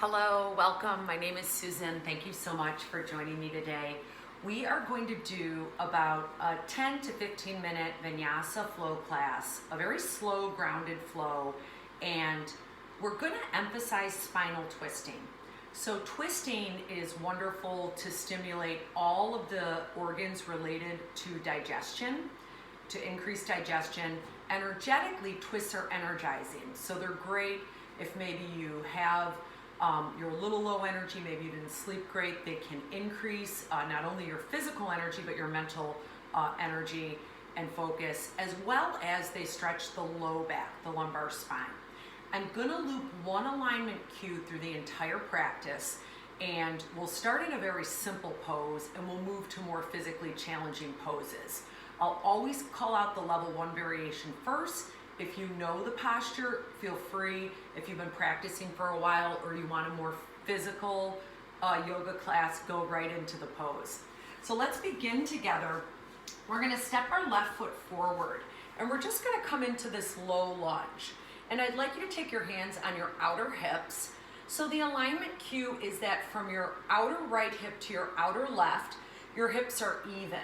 Hello, welcome. My name is Susan. Thank you so much for joining me today. We are going to do about a 10 to 15 minute vinyasa flow class, a very slow, grounded flow, and we're going to emphasize spinal twisting. So twisting is wonderful to stimulate all of the organs related to digestion, to increase digestion. Energetically, twists are energizing. So they're great if maybe you have you're a little low energy, maybe you didn't sleep great. They can increase not only your physical energy, but your mental energy and focus, as well as they stretch the low back, the lumbar spine. I'm gonna loop one alignment cue through the entire practice, and we'll start in a very simple pose and we'll move to more physically challenging poses. I'll always call out the level 1 variation first. If you know the posture, feel free. If you've been practicing for a while or you want a more physical yoga class, go right into the pose. So let's begin together. We're gonna step our left foot forward and we're just gonna come into this low lunge. And I'd like you to take your hands on your outer hips. So the alignment cue is that from your outer right hip to your outer left, your hips are even.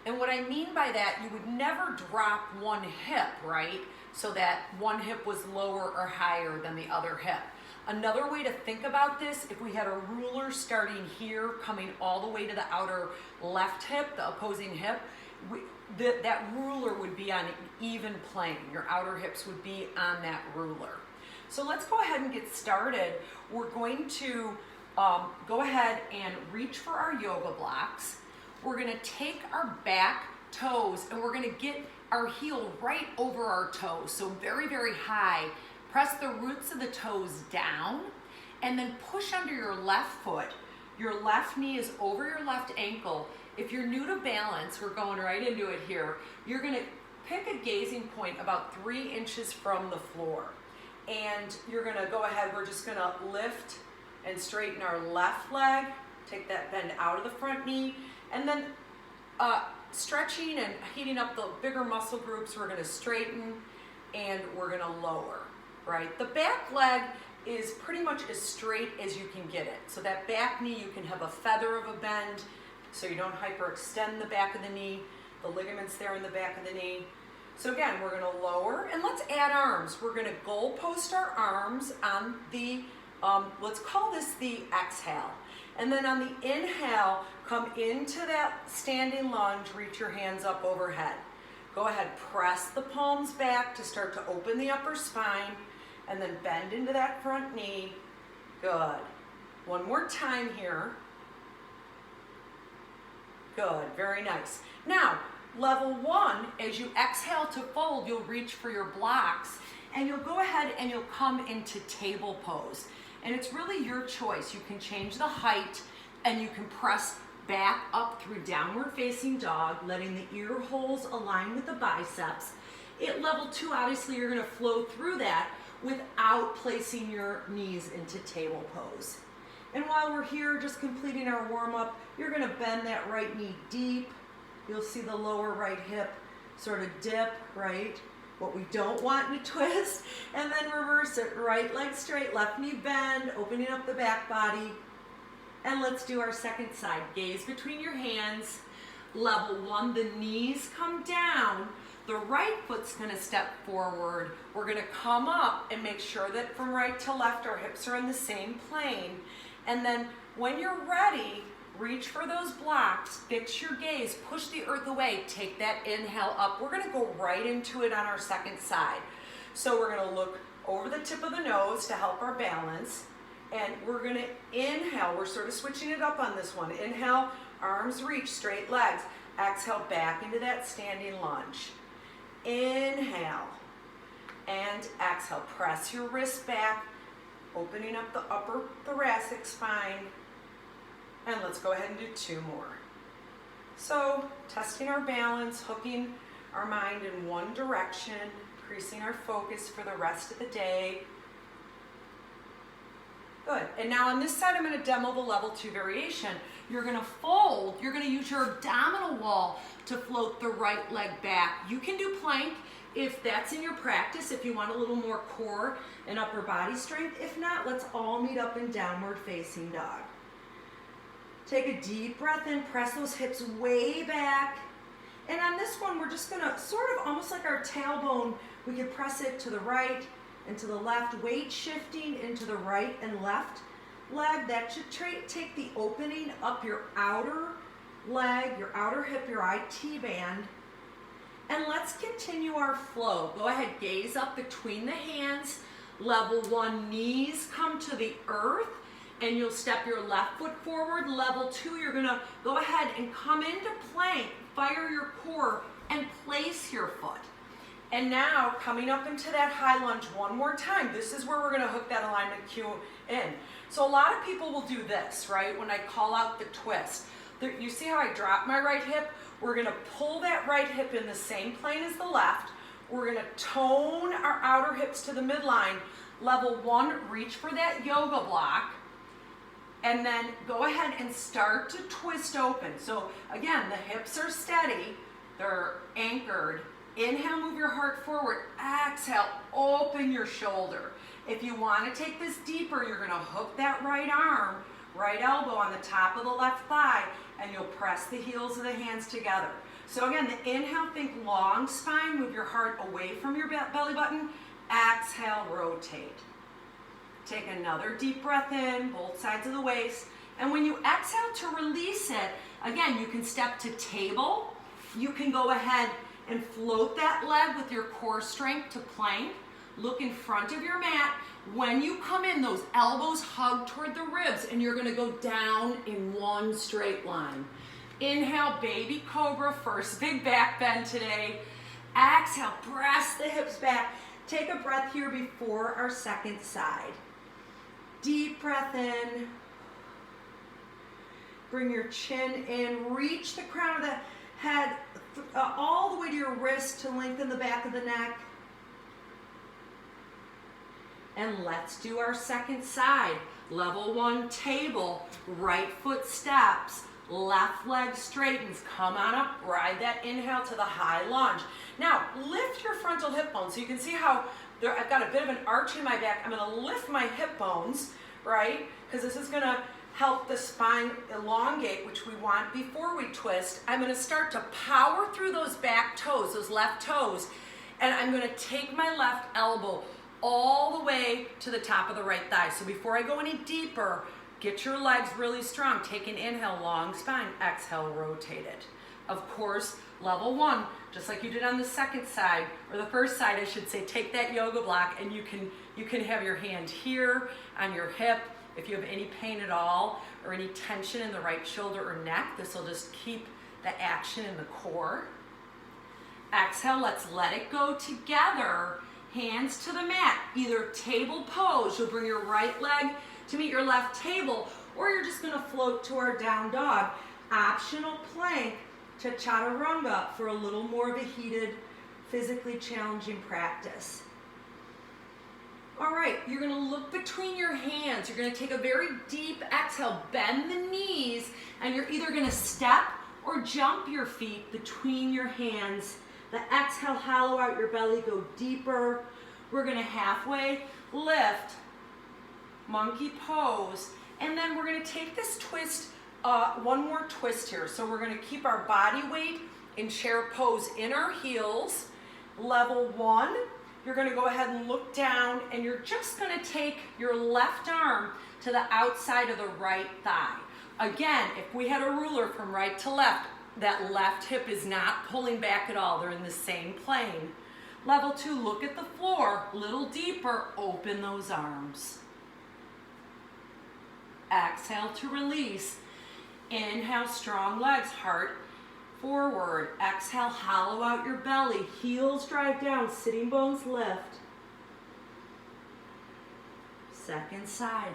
And what I mean by that, you would never drop one hip, right? So that one hip was lower or higher than the other hip. Another way to think about this, if we had a ruler starting here, coming all the way to the outer left hip, the opposing hip, that ruler would be on an even plane. Your outer hips would be on that ruler. So let's go ahead and get started. We're going to go ahead and reach for our yoga blocks. We're gonna take our back toes and we're gonna get our heel right over our toes, so very, very high. Press the roots of the toes down and then push under your left foot. Your left knee is over your left ankle. If you're new to balance, we're going right into it here. You're gonna pick a gazing point about 3 inches from the floor. And you're gonna go ahead, we're just gonna lift and straighten our left leg, take that bend out of the front knee, and then stretching and heating up the bigger muscle groups, we're gonna straighten and we're gonna lower, right? The back leg is pretty much as straight as you can get it. So that back knee, you can have a feather of a bend so you don't hyperextend the back of the knee, the ligaments there in the back of the knee. So again, we're gonna lower and let's add arms. We're gonna goalpost our arms on the, let's call this the exhale. And then on the inhale, come into that standing lunge, reach your hands up overhead. Go ahead, press the palms back to start to open the upper spine, and then bend into that front knee. Good. One more time here. Good, very nice. Now, level 1, as you exhale to fold, you'll reach for your blocks, and you'll go ahead and you'll come into table pose. And it's really your choice. You can change the height and you can press back up through downward facing dog, letting the ear holes align with the biceps. At level 2, obviously you're gonna flow through that without placing your knees into table pose. And while we're here just completing our warm up, you're gonna bend that right knee deep. You'll see the lower right hip sort of dip, right? What we don't want in a twist, and then reverse it. Right leg straight, left knee bend, opening up the back body. And let's do our second side. Gaze between your hands. Level 1, the knees come down. The right foot's gonna step forward. We're gonna come up and make sure that from right to left, our hips are in the same plane. And then when you're ready, reach for those blocks, fix your gaze, push the earth away, take that inhale up. We're gonna go right into it on our second side. So we're gonna look over the tip of the nose to help our balance. And we're gonna inhale, we're sort of switching it up on this one. Inhale, arms reach, straight legs. Exhale, back into that standing lunge. Inhale, and exhale. Press your wrist back, opening up the upper thoracic spine. And let's go ahead and do 2 more. So, testing our balance, hooking our mind in one direction, increasing our focus for the rest of the day. Good. And now on this side, I'm going to demo the level 2 variation. You're going to fold. You're going to use your abdominal wall to float the right leg back. You can do plank. if that's in your practice, if you want a little more core and upper body strength. If not, let's all meet up in downward facing dog. Take a deep breath in, press those hips way back. And on this one, we're just gonna sort of almost like our tailbone, we can press it to the right and to the left, weight shifting into the right and left leg. That should take the opening up your outer leg, your outer hip, your IT band. And let's continue our flow. Go ahead, gaze up between the hands. Level 1, knees come to the earth, and you'll step your left foot forward. Level 2, you're gonna go ahead and come into plank, fire your core, and place your foot. And now, coming up into that high lunge one more time. This is where we're gonna hook that alignment cue in. So a lot of people will do this, right? When I call out the twist. You see how I drop my right hip? We're gonna pull that right hip in the same plane as the left. We're gonna tone our outer hips to the midline. Level 1, reach for that yoga block. And then go ahead and start to twist open. So again, the hips are steady, they're anchored. Inhale, move your heart forward. Exhale, open your shoulder. If you want to take this deeper, you're going to hook that right arm, right elbow on the top of the left thigh, and you'll press the heels of the hands together. So again, the inhale, think long spine, move your heart away from your belly button. Exhale, rotate. Take another deep breath in, both sides of the waist. And when you exhale to release it, again, you can step to table. You can go ahead and float that leg with your core strength to plank. Look in front of your mat. When you come in, those elbows hug toward the ribs, and you're gonna go down in one straight line. Inhale, baby cobra, first big back bend today. Exhale, press the hips back. Take a breath here before our second side. Deep breath in. Bring your chin in, reach the crown of the head all the way to your wrist to lengthen the back of the neck. And let's do our second side. Level 1, table, right foot steps, left leg straightens. Come on up, ride that inhale to the high lunge. Now, lift your frontal hip bones. So you can see how I've got a bit of an arch in my back. I'm gonna lift my hip bones, right? Because this is gonna help the spine elongate, which we want before we twist. I'm gonna start to power through those back toes, those left toes, and I'm gonna take my left elbow all the way to the top of the right thigh. So before I go any deeper, get your legs really strong. Take an inhale, long spine, exhale, rotate it. Of course, level 1, just like you did on the second side, or the first side, I should say, take that yoga block, and you can have your hand here on your hip. If you have any pain at all or any tension in the right shoulder or neck, this will just keep the action in the core. Exhale, let's let it go together. Hands to the mat, either table pose. You'll bring your right leg to meet your left table, or you're just gonna float to our down dog. Optional plank to chaturanga for a little more of a heated, physically challenging practice. All right, you're gonna look between your hands. You're gonna take a very deep exhale, bend the knees, and you're either gonna step or jump your feet between your hands. The exhale, hollow out your belly, go deeper. We're gonna halfway lift, monkey pose, and then we're gonna take this twist, one more twist here. So we're gonna keep our body weight in chair pose in our heels. Level 1, you're gonna go ahead and look down, and you're just gonna take your left arm to the outside of the right thigh. Again, if we had a ruler from right to left, that left hip is not pulling back at all. They're in the same plane. Level 2, look at the floor, little deeper, open those arms. Exhale to release. Inhale, strong legs, heart forward. Exhale, hollow out your belly, heels drive down, sitting bones lift. Second side.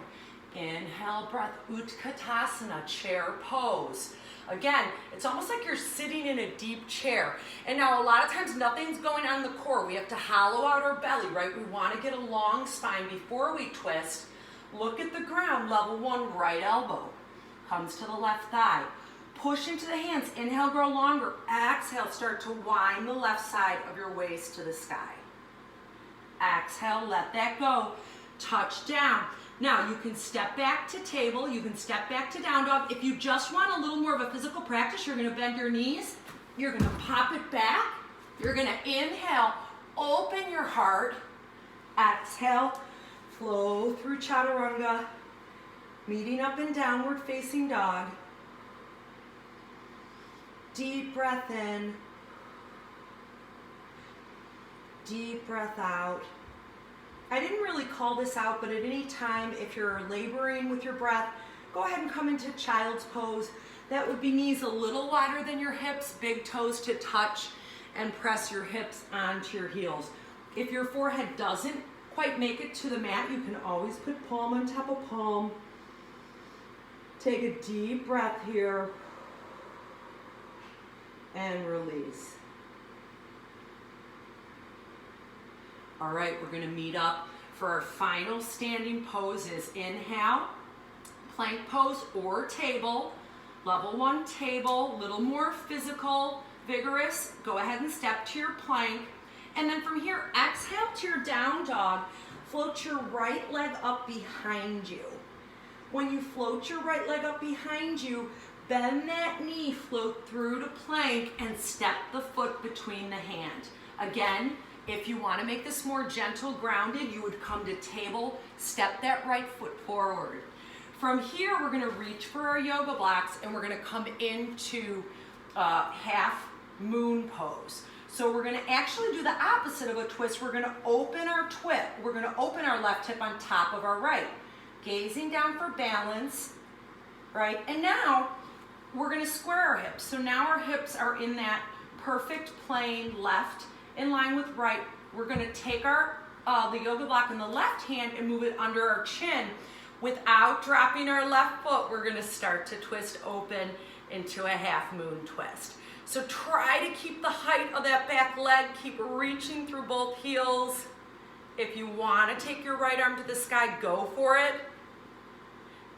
Inhale, breath, Utkatasana, chair pose. Again, it's almost like you're sitting in a deep chair. And now a lot of times nothing's going on in the core. We have to hollow out our belly, right? We want to get a long spine before we twist. Look at the ground, level 1, right elbow comes to the left thigh. Push into the hands. Inhale, grow longer. Exhale, start to wind the left side of your waist to the sky. Exhale, let that go. Touch down. Now you can step back to table, you can step back to down dog. If you just want a little more of a physical practice, you're gonna bend your knees, you're gonna pop it back, you're gonna inhale, open your heart, exhale, flow through chaturanga, meeting up in downward facing dog. Deep breath in, deep breath out. I didn't really call this out, but at any time, if you're laboring with your breath, go ahead and come into child's pose. That would be knees a little wider than your hips, big toes to touch, and press your hips onto your heels. If your forehead doesn't quite make it to the mat, you can always put palm on top of palm. Take a deep breath here, and release. All right, we're gonna meet up for our final standing poses. Inhale, plank pose or table. Level 1 table, little more physical, vigorous. Go ahead and step to your plank. And then from here, exhale to your down dog. Float your right leg up behind you. When you float your right leg up behind you, bend that knee, float through to plank, and step the foot between the hand. Again, if you want to make this more gentle, grounded, you would come to table, step that right foot forward. From here, we're going to reach for our yoga blocks, and we're going to come into half moon pose. So we're going to actually do the opposite of a twist. We're going to open our twist. We're going to open our left hip on top of our right, gazing down for balance, right? And now we're going to square our hips. So now our hips are in that perfect plane left in line with right. We're going to take our the yoga block in the left hand and move it under our chin. Without dropping our left foot, we're going to start to twist open into a half moon twist. So try to keep the height of that back leg. Keep reaching through both heels. If you want to take your right arm to the sky, go for it.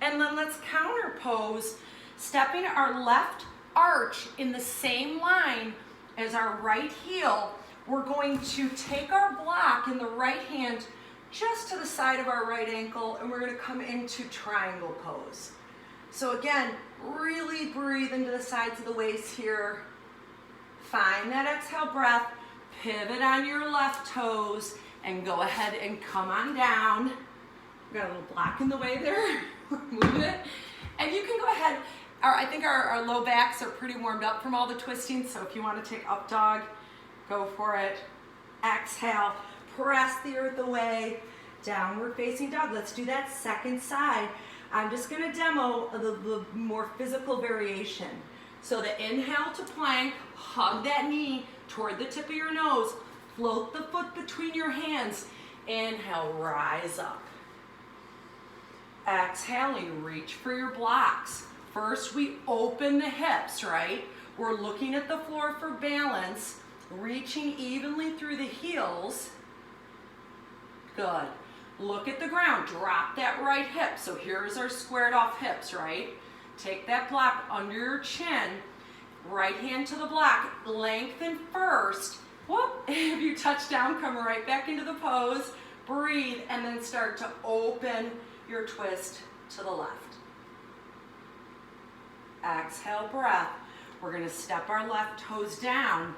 And then let's counter pose, stepping our left arch in the same line as our right heel. We're going to take our block in the right hand just to the side of our right ankle, and we're going to come into triangle pose. So again, really breathe into the sides of the waist here. Find that exhale breath, pivot on your left toes, and go ahead and come on down. Got a little block in the way there. Move it. And you can go ahead. I think our low backs are pretty warmed up from all the twisting, so if you want to take up dog, go for it. Exhale, press the earth away, downward facing dog. Let's do that second side. I'm just going to demo the more physical variation. So the inhale to plank, hug that knee toward the tip of your nose, float the foot between your hands. Inhale, rise up. Exhaling, reach for your blocks. First, we open the hips, right? We're looking at the floor for balance, reaching evenly through the heels. Good. Look at the ground. Drop that right hip. So here's our squared off hips, right? Take that block under your chin. Right hand to the block. Lengthen first. Whoop. If you touch down, come right back into the pose. Breathe, and then start to open your twist to the left. Exhale, breath. We're going to step our left toes down,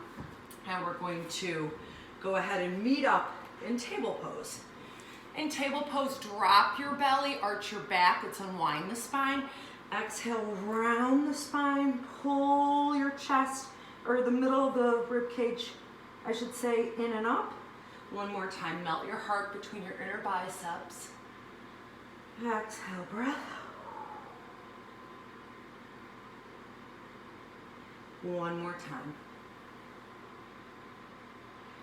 and we're going to go ahead and meet up in table pose. In table pose, drop your belly, arch your back. Let's unwind the spine. Exhale, round the spine, pull your chest, or the middle of the rib cage, I should say, in and up. One more time, melt your heart between your inner biceps. Exhale, breath. One more time.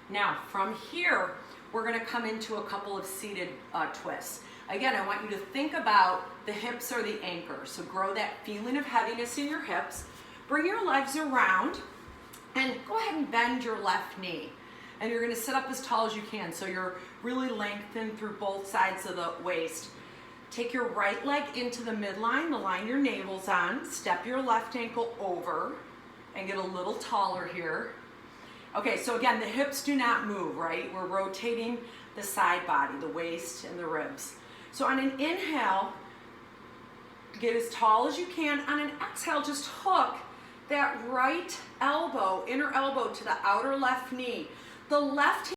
Now, from here, we're going to come into a couple of seated twists. Again, I want you to think about the hips are the anchor. So grow that feeling of heaviness in your hips. Bring your legs around and go ahead and bend your left knee. And you're going to sit up as tall as you can. So you're really lengthened through both sides of the waist. Take your right leg into the midline, the line your navel's on. Step your left ankle over and get a little taller here. Okay, so again, the hips do not move, right? We're rotating the side body, the waist and the ribs. So on an inhale, get as tall as you can. On an exhale, just hook that right elbow, inner elbow to the outer left knee. The left